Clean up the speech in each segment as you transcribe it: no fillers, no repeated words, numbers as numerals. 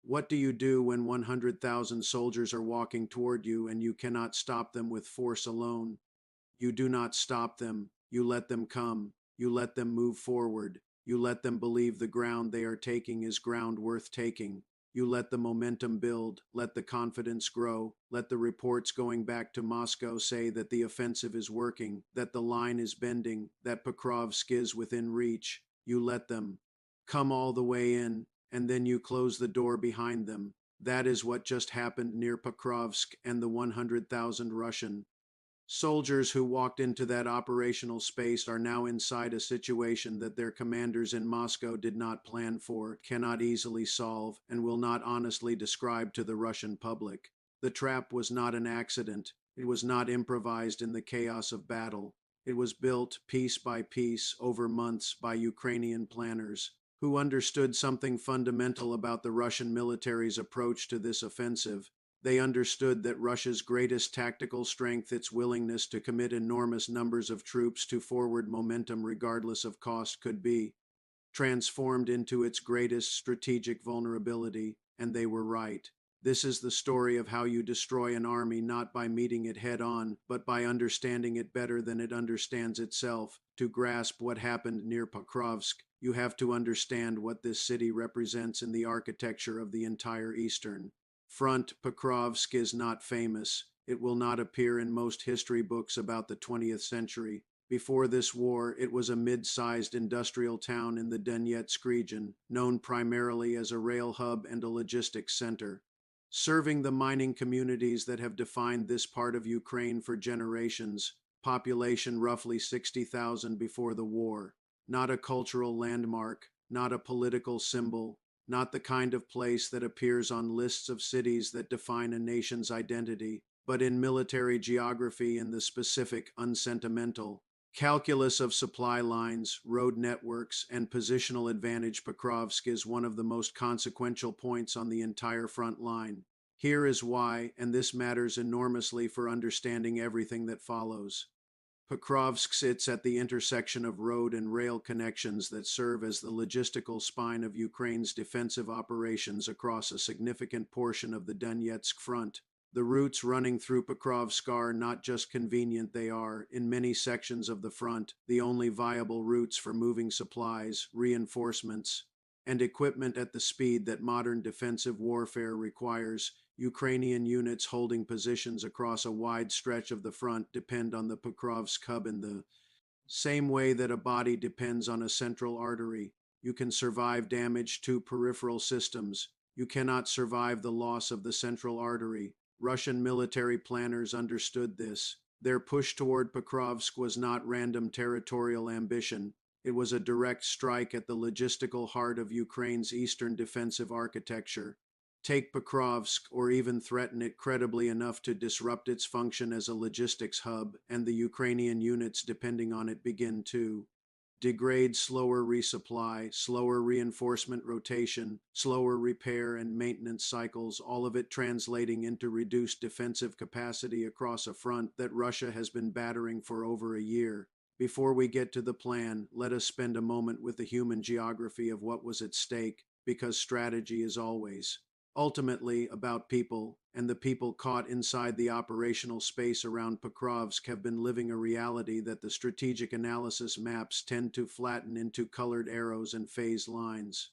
What do you do when 100,000 soldiers are walking toward you and you cannot stop them with force alone? You do not stop them. You let them come. You let them move forward. You let them believe the ground they are taking is ground worth taking. You let the momentum build. Let the confidence grow. Let the reports going back to Moscow say that the offensive is working, that the line is bending, that Pokrovsk is within reach. You let them come all the way in, and then you close the door behind them. That is what just happened near Pokrovsk and the 100,000 Russian soldiers who walked into that operational space are now inside a situation that their commanders in Moscow did not plan for, cannot easily solve, and will not honestly describe to the Russian public. The trap was not an accident. It was not improvised in the chaos of battle. It was built piece by piece over months by Ukrainian planners who understood something fundamental about the Russian military's approach to this offensive. They understood that Russia's greatest tactical strength, its willingness to commit enormous numbers of troops to forward momentum regardless of cost, could be transformed into its greatest strategic vulnerability, and they were right. This is the story of how you destroy an army not by meeting it head on, but by understanding it better than it understands itself. To grasp what happened near Pokrovsk, you have to understand what this city represents in the architecture of the entire Eastern Front. Pokrovsk is not famous. It will not appear in most history books about the 20th century. Before this war, it was a mid-sized industrial town in the Donetsk region, known primarily as a rail hub and a logistics center, serving the mining communities that have defined this part of Ukraine for generations. Population roughly 60,000 before the war. Not a cultural landmark, not a political symbol, not the kind of place that appears on lists of cities that define a nation's identity, but in military geography in the specific, unsentimental calculus of supply lines, road networks, and positional advantage. Pokrovsk is one of the most consequential points on the entire front line. Here is why, and this matters enormously for understanding everything that follows. Pokrovsk sits at the intersection of road and rail connections that serve as the logistical spine of Ukraine's defensive operations across a significant portion of the Donetsk front. The routes running through Pokrovsk are not just convenient, they are, in many sections of the front, the only viable routes for moving supplies, reinforcements, and equipment at the speed that modern defensive warfare requires. Ukrainian units holding positions across a wide stretch of the front depend on the Pokrovsk hub in the same way that a body depends on a central artery. You can survive damage to peripheral systems. You cannot survive the loss of the central artery. Russian military planners understood this. Their push toward Pokrovsk was not random territorial ambition. It was a direct strike at the logistical heart of Ukraine's eastern defensive architecture. Take Pokrovsk, or even threaten it credibly enough to disrupt its function as a logistics hub, and the Ukrainian units depending on it begin to degrade. Slower resupply, slower reinforcement rotation, slower repair and maintenance cycles, all of it translating into reduced defensive capacity across a front that Russia has been battering for over a year. Before we get to the plan, let us spend a moment with the human geography of what was at stake, because strategy is always ultimately about people, and the people caught inside the operational space around Pokrovsk have been living a reality that the strategic analysis maps tend to flatten into colored arrows and phase lines.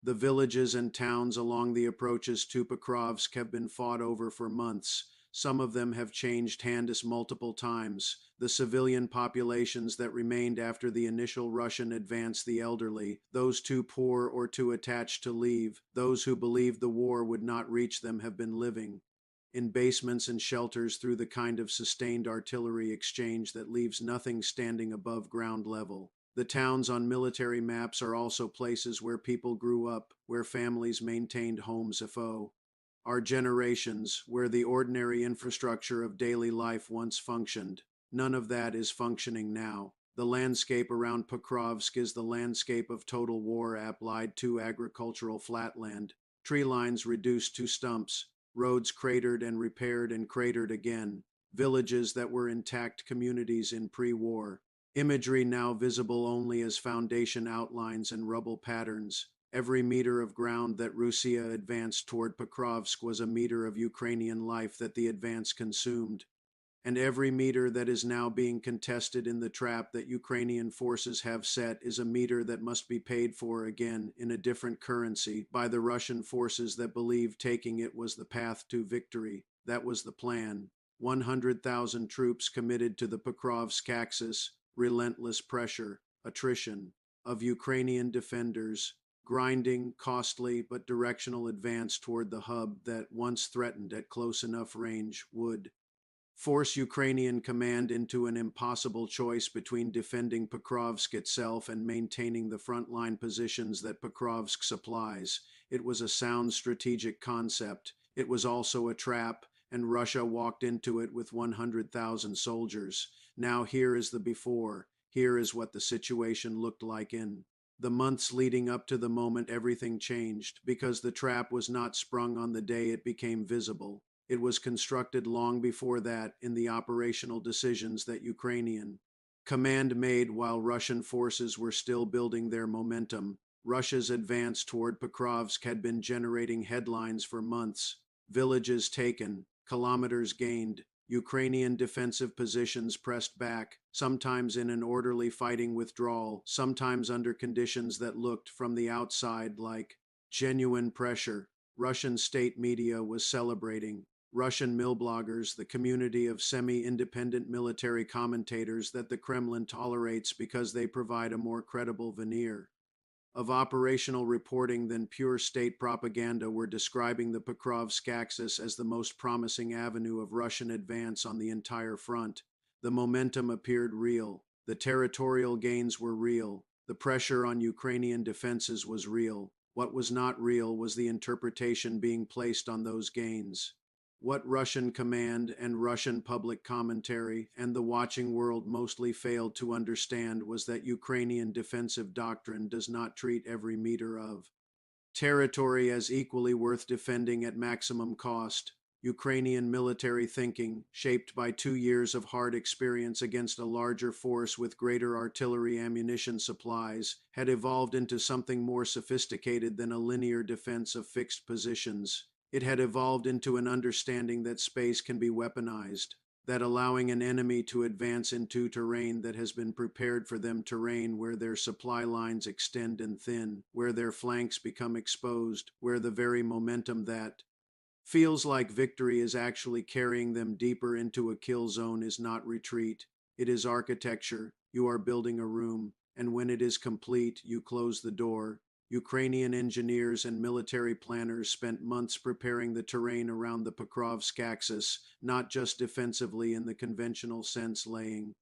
The villages and towns along the approaches to Pokrovsk have been fought over for months. Some of them have changed hands multiple times. The civilian populations that remained after the initial Russian advance, the elderly, those too poor or too attached to leave, those who believed the war would not reach them, have been living in basements and shelters through the kind of sustained artillery exchange that leaves nothing standing above ground level. The towns on military maps are also places where people grew up, where families maintained homes afo our generations, where the ordinary infrastructure of daily life once functioned. None of that is functioning now. The landscape around Pokrovsk is the landscape of total war applied to agricultural flatland. Tree lines reduced to stumps, roads cratered and cratered again, villages that were intact communities in pre-war. Imagery now visible only as foundation outlines and rubble patterns. Every meter of ground that Russia advanced toward Pokrovsk was a meter of Ukrainian life that the advance consumed. And every meter that is now being contested in the trap that Ukrainian forces have set is a meter that must be paid for again in a different currency by the Russian forces that believe taking it was the path to victory. That was the plan. 100,000 troops committed to the Pokrovsk axis, relentless pressure, attrition of Ukrainian defenders, grinding, costly, but directional advance toward the hub that, once threatened at close enough range, would force Ukrainian command into an impossible choice between defending Pokrovsk itself and maintaining the frontline positions that Pokrovsk supplies. It was a sound strategic concept. It was also a trap, and Russia walked into it with 100,000 soldiers. Now here is the before. Here is what the situation looked like in the months leading up to the moment everything changed, because the trap was not sprung on the day it became visible. It was constructed long before that in the operational decisions that Ukrainian command made while Russian forces were still building their momentum. Russia's advance toward Pokrovsk had been generating headlines for months. Villages taken, kilometers gained, Ukrainian defensive positions pressed back, sometimes in an orderly fighting withdrawal, sometimes under conditions that looked from the outside like genuine pressure. Russian state media was celebrating. Russian millbloggers, the community of semi-independent military commentators that the Kremlin tolerates because they provide a more credible veneer of operational reporting than pure state propaganda, were describing the Pokrovsk axis as the most promising avenue of Russian advance on the entire front. The momentum appeared real. The territorial gains were real. The pressure on Ukrainian defenses was real. What was not real was the interpretation being placed on those gains. What Russian command and Russian public commentary and the watching world mostly failed to understand was that Ukrainian defensive doctrine does not treat every meter of territory as equally worth defending at maximum cost. Ukrainian military thinking, shaped by 2 years of hard experience against a larger force with greater artillery ammunition supplies, had evolved into something more sophisticated than a linear defense of fixed positions. It had evolved into an understanding that space can be weaponized, that allowing an enemy to advance into terrain that has been prepared for them, terrain where their supply lines extend and thin, where their flanks become exposed, where the very momentum that feels like victory is actually carrying them deeper into a kill zone is not retreat. It is architecture. You are building a room, and when it is complete, you close the door. Ukrainian engineers and military planners spent months preparing the terrain around the Pokrovsk axis, not just defensively in the conventional sense, laying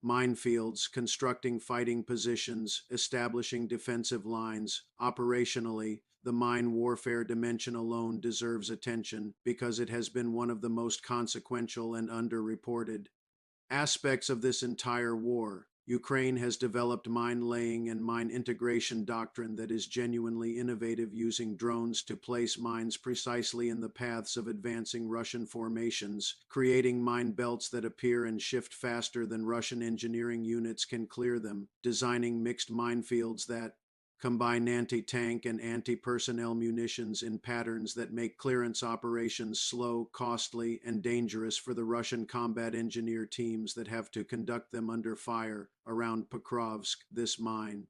minefields, constructing fighting positions, establishing defensive lines. Operationally, the mine warfare dimension alone deserves attention because it has been one of the most consequential and underreported aspects of this entire war. Ukraine has developed mine laying and mine integration doctrine that is genuinely innovative, using drones to place mines precisely in the paths of advancing Russian formations, creating mine belts that appear and shift faster than Russian engineering units can clear them, designing mixed minefields that combine anti-tank and anti-personnel munitions in patterns that make clearance operations slow, costly, and dangerous for the Russian combat engineer teams that have to conduct them under fire around Pokrovsk, this mine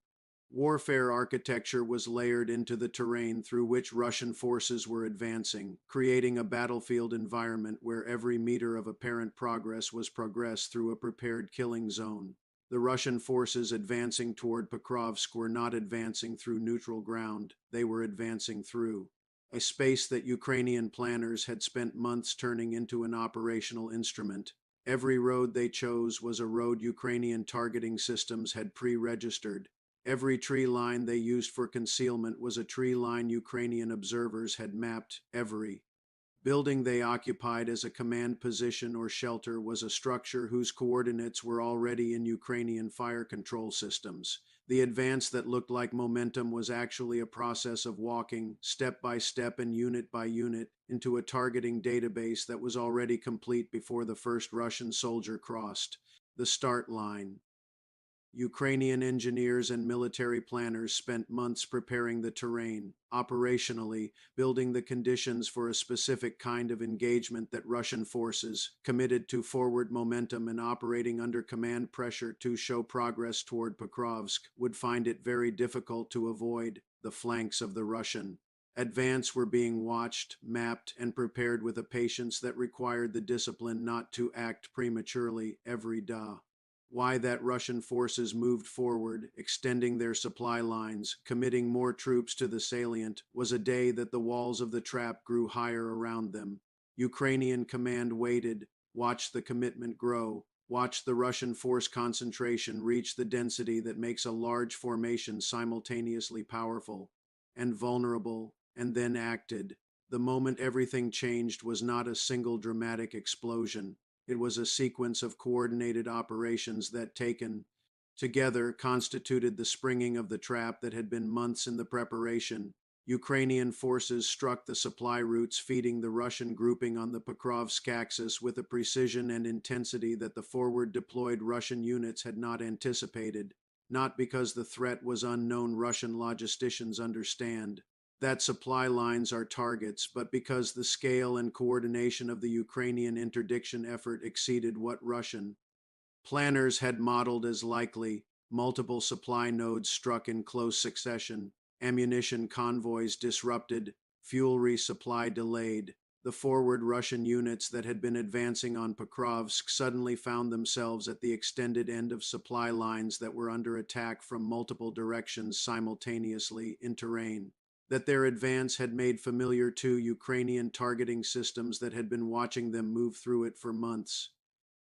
warfare architecture was layered into the terrain through which Russian forces were advancing, creating a battlefield environment where every meter of apparent progress was progress through a prepared killing zone. The Russian forces advancing toward Pokrovsk were not advancing through neutral ground. They were advancing through a space that Ukrainian planners had spent months turning into an operational instrument. Every road they chose was a road Ukrainian targeting systems had pre-registered. Every tree line they used for concealment was a tree line Ukrainian observers had mapped. Every building they occupied as a command position or shelter was a structure whose coordinates were already in Ukrainian fire control systems. The advance that looked like momentum was actually a process of walking, step by step and unit by unit, into a targeting database that was already complete before the first Russian soldier crossed the start line. Ukrainian engineers and military planners spent months preparing the terrain, operationally, building the conditions for a specific kind of engagement that Russian forces, committed to forward momentum and operating under command pressure to show progress toward Pokrovsk, would find it very difficult to avoid the flanks of the Russian advance were being watched, mapped, and prepared with a patience that required the discipline not to act prematurely every day. Why that Russian forces moved forward, extending their supply lines, committing more troops to the salient, was a day that the walls of the trap grew higher around them. Ukrainian command waited, watched the commitment grow, watched the Russian force concentration reach the density that makes a large formation simultaneously powerful and vulnerable, and then acted. The moment everything changed was not a single dramatic explosion. It was a sequence of coordinated operations that, taken together, constituted the springing of the trap that had been months in the preparation. Ukrainian forces struck the supply routes feeding the Russian grouping on the Pokrovsk axis with a precision and intensity that the forward deployed Russian units had not anticipated, not because the threat was unknown. Russian logisticians understand that supply lines are targets, but because the scale and coordination of the Ukrainian interdiction effort exceeded what Russian planners had modeled as likely. Multiple supply nodes struck in close succession, ammunition convoys disrupted, fuel resupply delayed. The forward Russian units that had been advancing on Pokrovsk suddenly found themselves at the extended end of supply lines that were under attack from multiple directions simultaneously in terrain that their advance had made familiar to Ukrainian targeting systems that had been watching them move through it for months.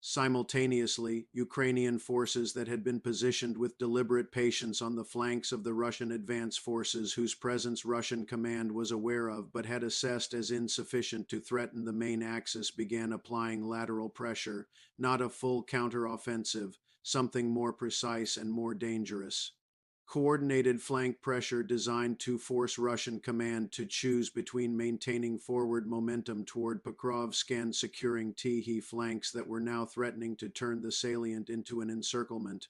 Simultaneously, Ukrainian forces that had been positioned with deliberate patience on the flanks of the Russian advance forces whose presence Russian command was aware of but had assessed as insufficient to threaten the main axis began applying lateral pressure, not a full counteroffensive, something more precise and more dangerous. Coordinated flank pressure designed to force Russian command to choose between maintaining forward momentum toward Pokrovsk and securing Tychy flanks that were now threatening to turn the salient into an encirclement.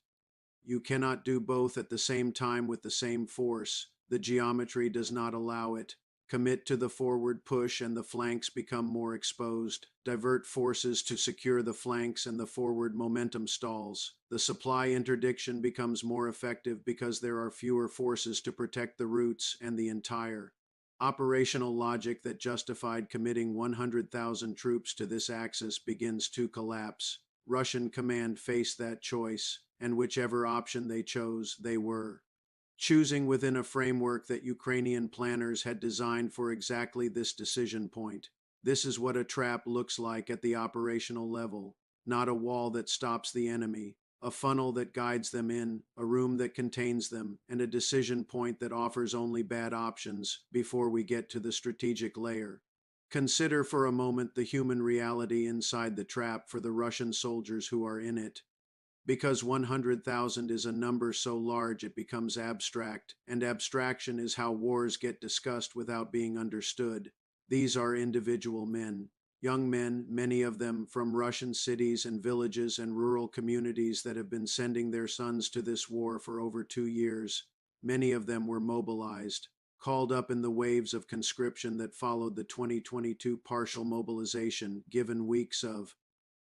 You cannot do both at the same time with the same force. The geometry does not allow it. Commit to the forward push and the flanks become more exposed. Divert forces to secure the flanks and the forward momentum stalls. The supply interdiction becomes more effective because there are fewer forces to protect the routes and the entire operational logic that justified committing 100,000 troops to this axis begins to collapse. Russian command faced that choice, and whichever option they chose, they were choosing within a framework that Ukrainian planners had designed for exactly this decision point. This is what a trap looks like at the operational level, not a wall that stops the enemy, a funnel that guides them in, a room that contains them, and a decision point that offers only bad options before we get to the strategic layer. Consider for a moment the human reality inside the trap for the Russian soldiers who are in it. Because 100,000 is a number so large it becomes abstract, and abstraction is how wars get discussed without being understood. These are individual men, young men, many of them from Russian cities and villages and rural communities that have been sending their sons to this war for over 2 years. Many of them were mobilized, called up in the waves of conscription that followed the 2022 partial mobilization, given weeks of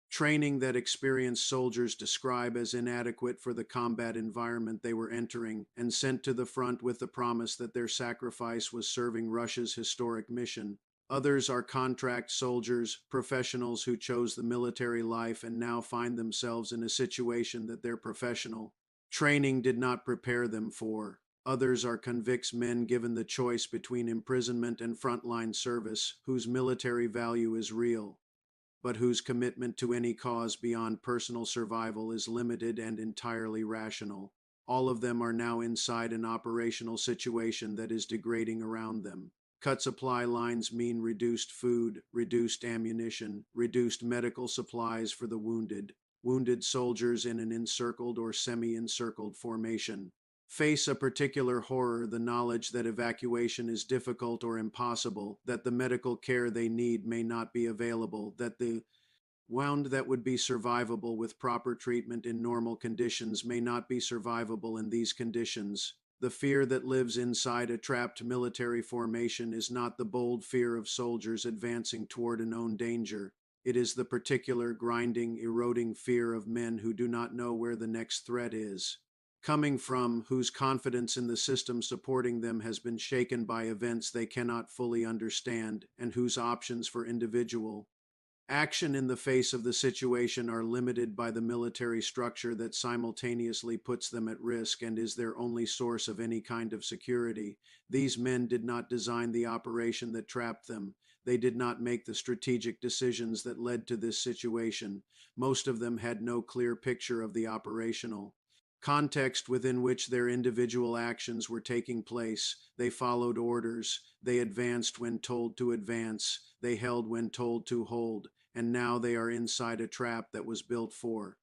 training that experienced soldiers describe as inadequate for the combat environment they were entering, and sent to the front with the promise that their sacrifice was serving Russia's historic mission. Others are contract soldiers, professionals who chose the military life and now find themselves in a situation that their professional training did not prepare them for. Others are convicts men given the choice between imprisonment and frontline service, whose military value is real, but whose commitment to any cause beyond personal survival is limited and entirely rational. All of them are now inside an operational situation that is degrading around them. Cut supply lines mean reduced food, reduced ammunition, reduced medical supplies for the wounded. Wounded soldiers in an encircled or semi-encircled formation face a particular horror, the knowledge that evacuation is difficult or impossible, that the medical care they need may not be available, that the Wound that would be survivable with proper treatment in normal conditions may not be survivable in these conditions. The fear that lives inside a trapped military formation is not the bold fear of soldiers advancing toward a known danger. It is the particular grinding, eroding fear of men who do not know where the next threat is coming from, whose confidence in the system supporting them has been shaken by events they cannot fully understand, and whose options for individual action in the face of the situation are limited by the military structure that simultaneously puts them at risk and is their only source of any kind of security. These men did not design the operation that trapped them. They did not make the strategic decisions that led to this situation. Most of them had no clear picture of the operational context within which their individual actions were taking place. They followed orders. They advanced when told to advance. They held when told to hold. And now they are inside a trap that was built for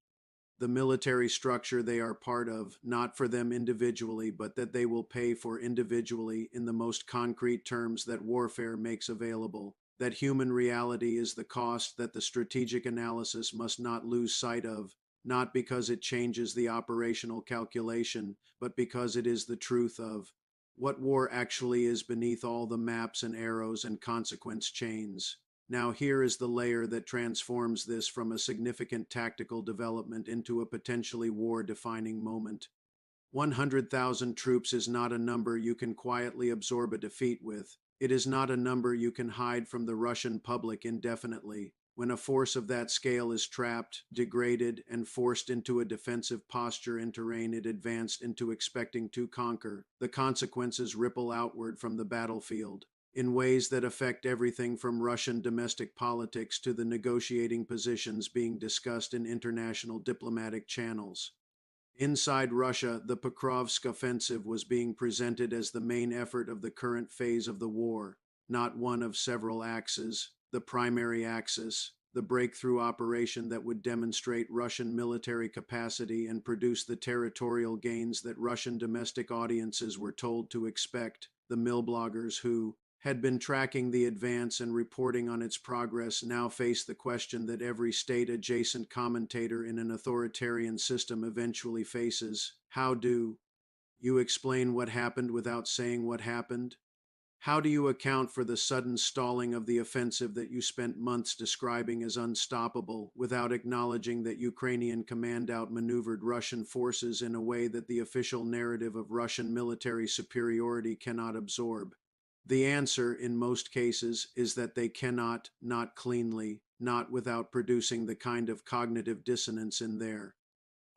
the military structure they are part of, not for them individually, but that they will pay for individually in the most concrete terms that warfare makes available. That human reality is the cost that the strategic analysis must not lose sight of, not because it changes the operational calculation, but because it is the truth of what war actually is beneath all the maps and arrows and consequence chains. Now here is the layer that transforms this from a significant tactical development into a potentially war-defining moment. 100,000 troops is not a number you can quietly absorb a defeat with. It is not a number you can hide from the Russian public indefinitely. When a force of that scale is trapped, degraded, and forced into a defensive posture in terrain it advanced into expecting to conquer, the consequences ripple outward from the battlefield in ways that affect everything from Russian domestic politics to the negotiating positions being discussed in international diplomatic channels. Inside Russia, the Pokrovsk offensive was being presented as the main effort of the current phase of the war, not one of several axes. The primary axis, the breakthrough operation that would demonstrate Russian military capacity and produce the territorial gains that Russian domestic audiences were told to expect. The millbloggers who had been tracking the advance and reporting on its progress now face the question that every state-adjacent commentator in an authoritarian system eventually faces. How do you explain what happened without saying what happened? How do you account for the sudden stalling of the offensive that you spent months describing as unstoppable without acknowledging that Ukrainian command outmaneuvered Russian forces in a way that the official narrative of Russian military superiority cannot absorb? The answer, in most cases, is that they cannot, not cleanly, not without producing the kind of cognitive dissonance in their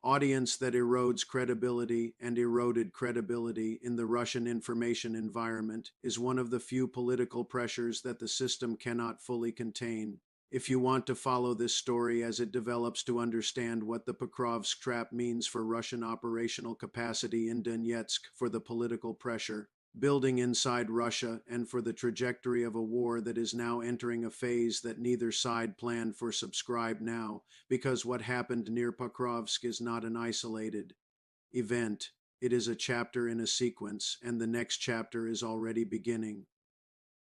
audience that erodes credibility, and eroded credibility in the Russian information environment is one of the few political pressures that the system cannot fully contain. If you want to follow this story as it develops to understand what the Pokrovsk trap means for Russian operational capacity in Donetsk, for the political pressure building inside Russia, and for the trajectory of a war that is now entering a phase that neither side planned for, subscribe now, because what happened near Pokrovsk is not an isolated event. It is a chapter in a sequence, and the next chapter is already beginning.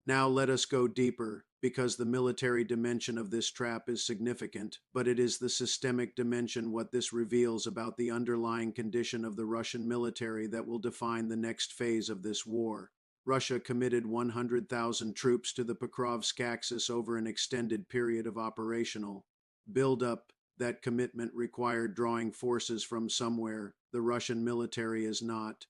Now let us go deeper, because the military dimension of this trap is significant, but it is the systemic dimension, what this reveals about the underlying condition of the Russian military, that will define the next phase of this war. Russia committed 100,000 troops to the Pokrovsk axis over an extended period of operational build-up. That commitment required drawing forces from somewhere. The Russian military is not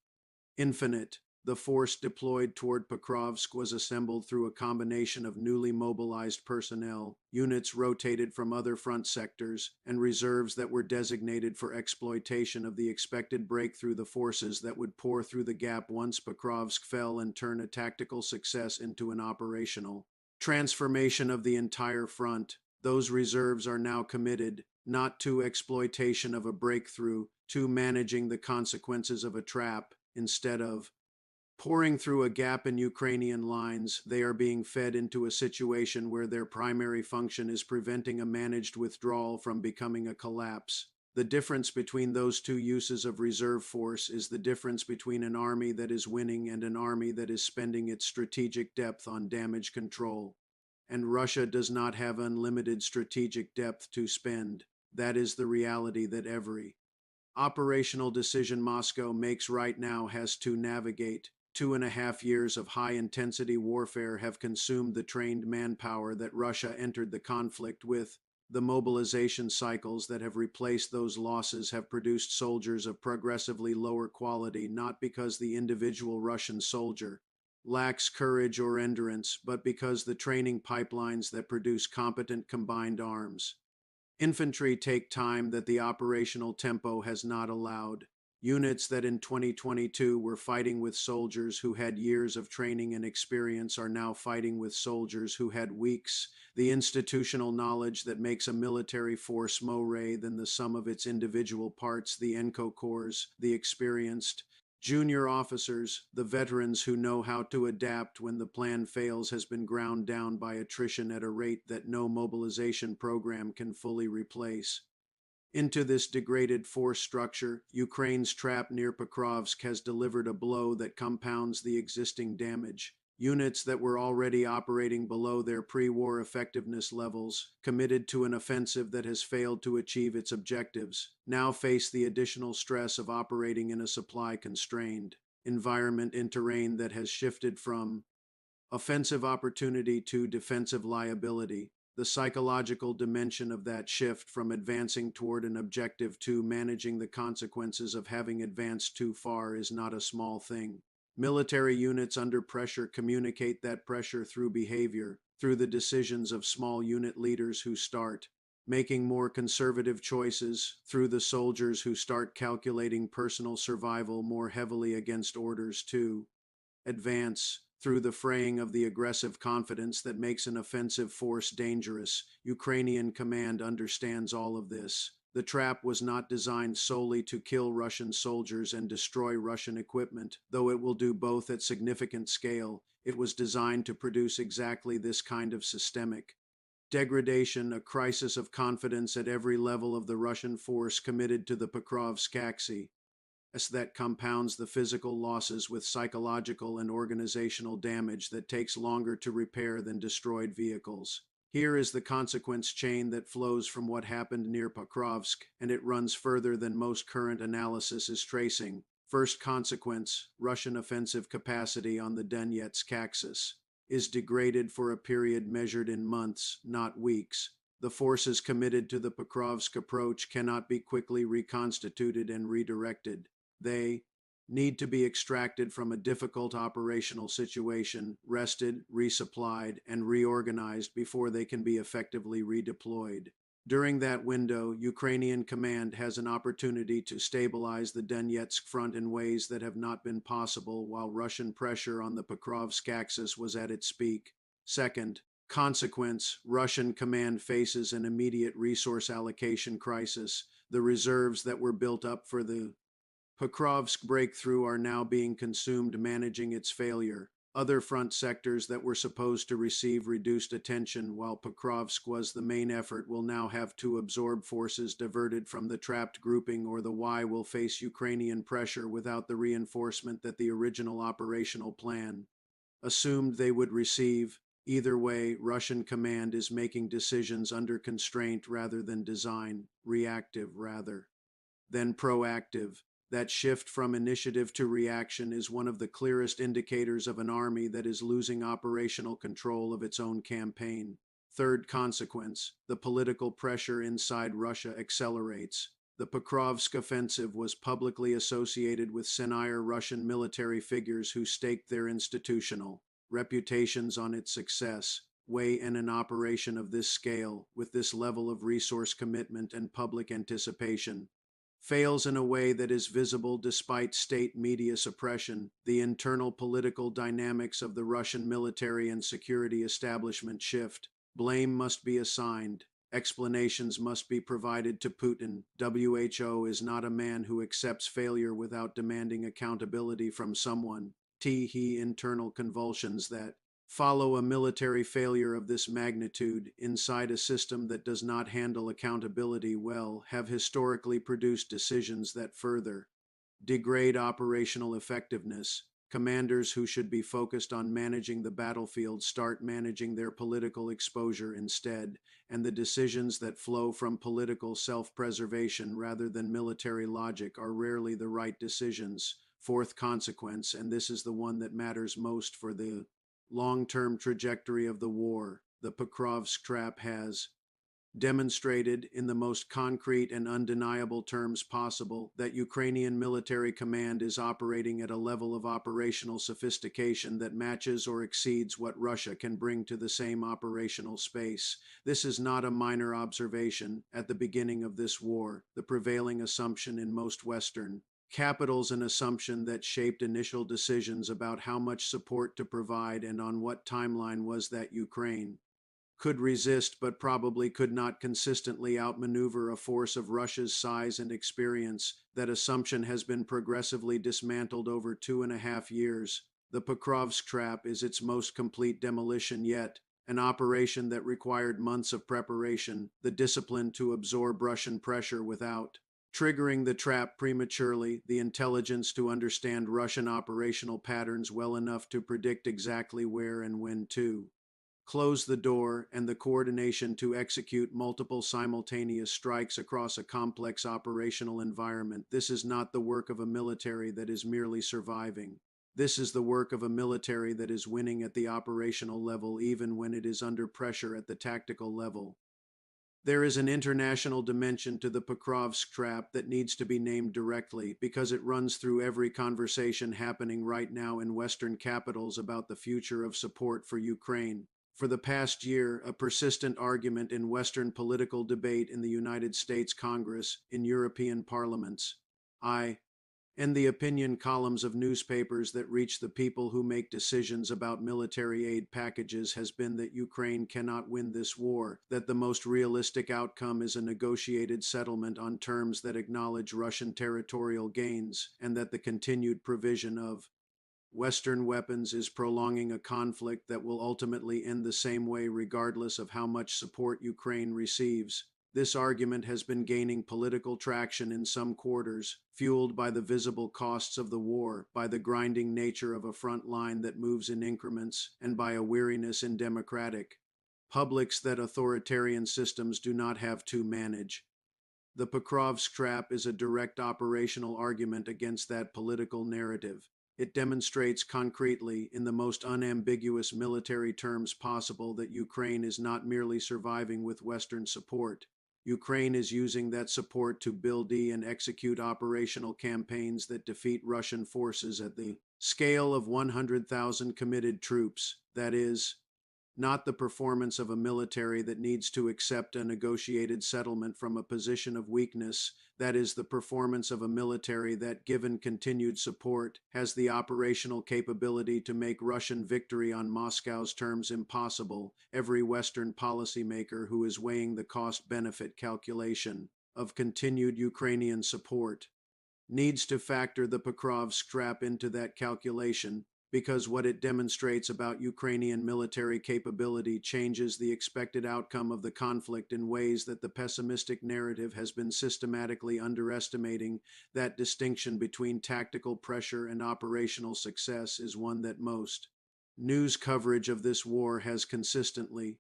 infinite. The force deployed toward Pokrovsk was assembled through a combination of newly mobilized personnel, units rotated from other front sectors, and reserves that were designated for exploitation of the expected breakthrough, the forces that would pour through the gap once Pokrovsk fell and turn a tactical success into an operational transformation of the entire front. Those reserves are now committed, not to exploitation of a breakthrough, to managing the consequences of a trap, instead of pouring through a gap in Ukrainian lines. They are being fed into a situation where their primary function is preventing a managed withdrawal from becoming a collapse. The difference between those two uses of reserve force is the difference between an army that is winning and an army that is spending its strategic depth on damage control. and Russia does not have unlimited strategic depth to spend. That is the reality that every operational decision Moscow makes right now has to navigate. 2.5 years of high-intensity warfare have consumed the trained manpower that Russia entered the conflict with. The mobilization cycles that have replaced those losses have produced soldiers of progressively lower quality, not because the individual Russian soldier lacks courage or endurance, but because the training pipelines that produce competent combined arms infantry take time that the operational tempo has not allowed. Units that in 2022 were fighting with soldiers who had years of training and experience are now fighting with soldiers who had weeks. The institutional knowledge that makes a military force more than the sum of its individual parts, the ENCO corps, the experienced junior officers, the veterans who know how to adapt when the plan fails, has been ground down by attrition at a rate that no mobilization program can fully replace. Into this degraded force structure, Ukraine's trap near Pokrovsk has delivered a blow that compounds the existing damage. Units that were already operating below their pre-war effectiveness levels, committed to an offensive that has failed to achieve its objectives, now face the additional stress of operating in a supply-constrained environment in terrain that has shifted from offensive opportunity to defensive liability. The psychological dimension of that shift from advancing toward an objective to managing the consequences of having advanced too far is not a small thing. Military units under pressure communicate that pressure through behavior, through the decisions of small unit leaders who start making more conservative choices, through the soldiers who start calculating personal survival more heavily against orders to advance, through the fraying of the aggressive confidence that makes an offensive force dangerous. Ukrainian command understands all of this. The trap was not designed solely to kill Russian soldiers and destroy Russian equipment, though it will do both at significant scale. It was designed to produce exactly this kind of systemic degradation, a crisis of confidence at every level of the Russian force committed to the Pokrovsk axis, as that compounds the physical losses with psychological and organizational damage that takes longer to repair than destroyed vehicles. Here is the consequence chain that flows from what happened near Pokrovsk, and it runs further than most current analysis is tracing. First consequence, Russian offensive capacity on the Donetsk axis is degraded for a period measured in months, not weeks. The forces committed to the Pokrovsk approach cannot be quickly reconstituted and redirected. They need to be extracted from a difficult operational situation, rested, resupplied, and reorganized before they can be effectively redeployed. During that window, Ukrainian command has an opportunity to stabilize the Donetsk front in ways that have not been possible while Russian pressure on the Pokrovsk axis was at its peak. Second consequence, Russian command faces an immediate resource allocation crisis. The reserves that were built up for the Pokrovsk breakthrough are now being consumed managing its failure. Other front sectors that were supposed to receive reduced attention while Pokrovsk was the main effort will now have to absorb forces diverted from the trapped grouping, or the Y will face Ukrainian pressure without the reinforcement that the original operational plan assumed they would receive. Either way, Russian command is making decisions under constraint rather than design, reactive rather than proactive. That shift from initiative to reaction is one of the clearest indicators of an army that is losing operational control of its own campaign. Third consequence, the political pressure inside Russia accelerates. The Pokrovsk offensive was publicly associated with senior Russian military figures who staked their institutional reputations on its success. Way in an operation of this scale, with this level of resource commitment and public anticipation, fails in a way that is visible despite state media suppression. The internal political dynamics of the Russian military and security establishment shift. Blame must be assigned. Explanations must be provided to Putin. WHO is not a man who accepts failure without demanding accountability from someone. He internal convulsions that follow a military failure of this magnitude inside a system that does not handle accountability well have historically produced decisions that further degrade operational effectiveness. Commanders who should be focused on managing the battlefield start managing their political exposure instead, and the decisions that flow from political self-preservation rather than military logic are rarely the right decisions. Fourth consequence, and this is the one that matters most for the long-term trajectory of the war, the Pokrovsk trap has demonstrated in the most concrete and undeniable terms possible that Ukrainian military command is operating at a level of operational sophistication that matches or exceeds what Russia can bring to the same operational space. This is not a minor observation. At the beginning of this war, the prevailing assumption in most Western capitals, an assumption that shaped initial decisions about how much support to provide and on what timeline, was that Ukraine could resist but probably could not consistently outmaneuver a force of Russia's size and experience. That assumption has been progressively dismantled over 2.5 years. The Pokrovsk trap is its most complete demolition yet, an operation that required months of preparation, the discipline to absorb Russian pressure without triggering the trap prematurely, the intelligence to understand Russian operational patterns well enough to predict exactly where and when to close the door, and the coordination to execute multiple simultaneous strikes across a complex operational environment. This is not the work of a military that is merely surviving. This is the work of a military that is winning at the operational level even when it is under pressure at the tactical level. There is an international dimension to the Pokrovsk trap that needs to be named directly because it runs through every conversation happening right now in Western capitals about the future of support for Ukraine. For the past year, a persistent argument in Western political debate in the United States Congress, in European parliaments, and the opinion columns of newspapers that reach the people who make decisions about military aid packages has been that Ukraine cannot win this war, that the most realistic outcome is a negotiated settlement on terms that acknowledge Russian territorial gains, and that the continued provision of Western weapons is prolonging a conflict that will ultimately end the same way regardless of how much support Ukraine receives. This argument has been gaining political traction in some quarters, fueled by the visible costs of the war, by the grinding nature of a front line that moves in increments, and by a weariness in democratic publics that authoritarian systems do not have to manage. The Pokrovsk trap is a direct operational argument against that political narrative. It demonstrates concretely, in the most unambiguous military terms possible, that Ukraine is not merely surviving with Western support. Ukraine is using that support to build and execute operational campaigns that defeat Russian forces at the scale of 100,000 committed troops. That is, not the performance of a military that needs to accept a negotiated settlement from a position of weakness. That is the performance of a military that, given continued support, has the operational capability to make Russian victory on Moscow's terms impossible. Every Western policymaker who is weighing the cost-benefit calculation of continued Ukrainian support needs to factor the Pokrovsk trap into that calculation, because what it demonstrates about Ukrainian military capability changes the expected outcome of the conflict in ways that the pessimistic narrative has been systematically underestimating. That distinction between tactical pressure and operational success is one that most news coverage of this war has consistently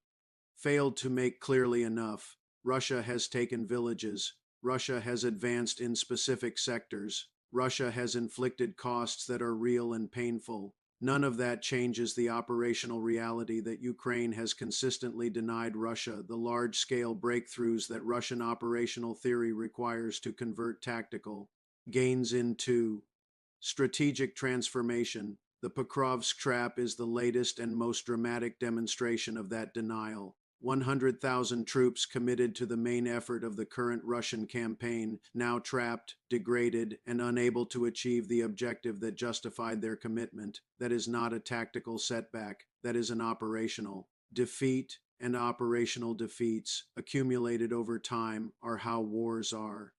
failed to make clearly enough. Russia has taken villages. Russia has advanced in specific sectors. Russia has inflicted costs that are real and painful. None of that changes the operational reality that Ukraine has consistently denied Russia, the large-scale breakthroughs that Russian operational theory requires to convert tactical gains into strategic transformation. The Pokrovsk trap is the latest and most dramatic demonstration of that denial. 100,000 troops committed to the main effort of the current Russian campaign, now trapped, degraded, and unable to achieve the objective that justified their commitment. That is not a tactical setback, that is an operational defeat, and operational defeats, accumulated over time, are how wars are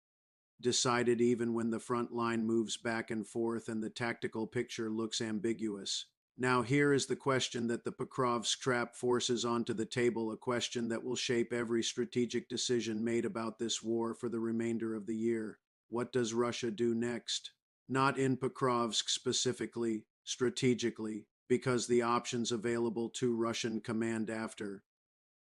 decided, even when the front line moves back and forth and the tactical picture looks ambiguous. Now here is the question that the Pokrovsk trap forces onto the table, a question that will shape every strategic decision made about this war for the remainder of the year. What does Russia do next? Not in Pokrovsk specifically. strategically, because the options available to Russian command after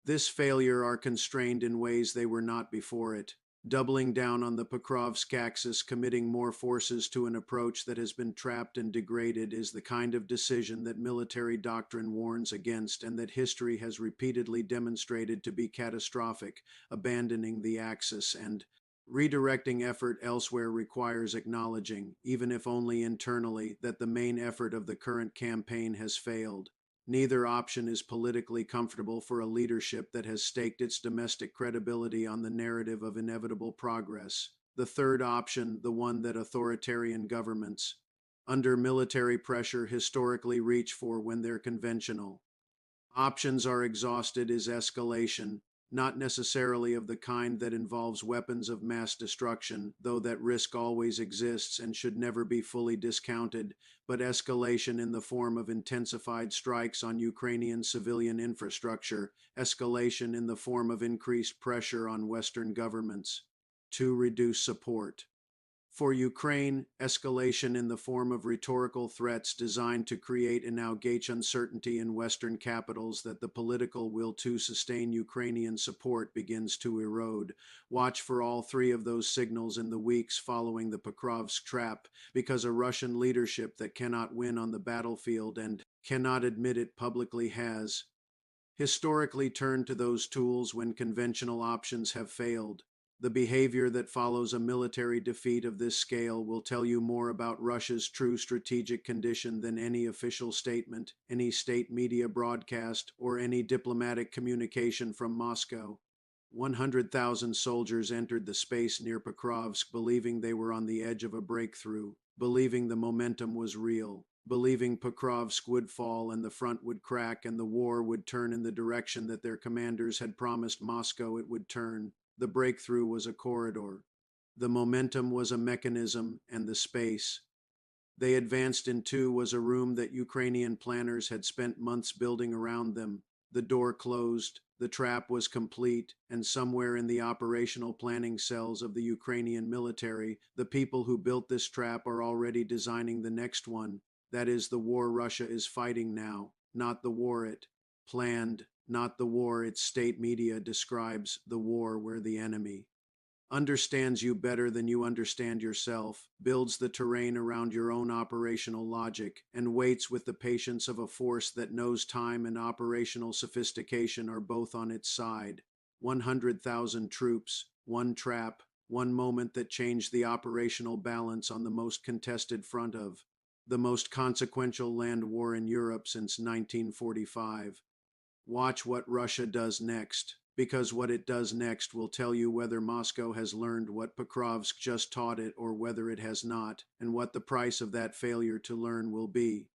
this failure are constrained in ways they were not before it. Doubling down on the Pokrovsk axis, committing more forces to an approach that has been trapped and degraded, is the kind of decision that military doctrine warns against and that history has repeatedly demonstrated to be catastrophic. Abandoning the axis and redirecting effort elsewhere requires acknowledging, even if only internally, that the main effort of the current campaign has failed. Neither option is politically comfortable for a leadership that has staked its domestic credibility on the narrative of inevitable progress. The third option, the one that authoritarian governments, under military pressure, historically reach for when they're conventional options are exhausted, is escalation, not necessarily of the kind that involves weapons of mass destruction, though that risk always exists and should never be fully discounted, but escalation in the form of intensified strikes on Ukrainian civilian infrastructure, escalation in the form of increased pressure on Western governments to reduce support for Ukraine, escalation in the form of rhetorical threats designed to create and now gauge uncertainty in Western capitals that the political will to sustain Ukrainian support begins to erode. Watch for all three of those signals in the weeks following the Pokrovsk trap, because a Russian leadership that cannot win on the battlefield and cannot admit it publicly has historically turned to those tools when conventional options have failed. The behavior that follows a military defeat of this scale will tell you more about Russia's true strategic condition than any official statement, any state media broadcast, or any diplomatic communication from Moscow. 100,000 soldiers entered the space near Pokrovsk believing they were on the edge of a breakthrough, believing the momentum was real, believing Pokrovsk would fall and the front would crack and the war would turn in the direction that their commanders had promised Moscow it would turn. The breakthrough was a corridor. The momentum was a mechanism, and the space they advanced into was a room that Ukrainian planners had spent months building around them. The door closed, the trap was complete, and somewhere in the operational planning cells of the Ukrainian military, the people who built this trap are already designing the next one. That is the war Russia is fighting now, not the war it planned, not the war its state media describes, the war where the enemy understands you better than you understand yourself, builds the terrain around your own operational logic, and waits with the patience of a force that knows time and operational sophistication are both on its side. 100,000 troops, one trap, one moment that changed the operational balance on the most contested front of the most consequential land war in Europe since 1945. Watch what Russia does next, because what it does next will tell you whether Moscow has learned what Pokrovsk just taught it or whether it has not, and what the price of that failure to learn will be.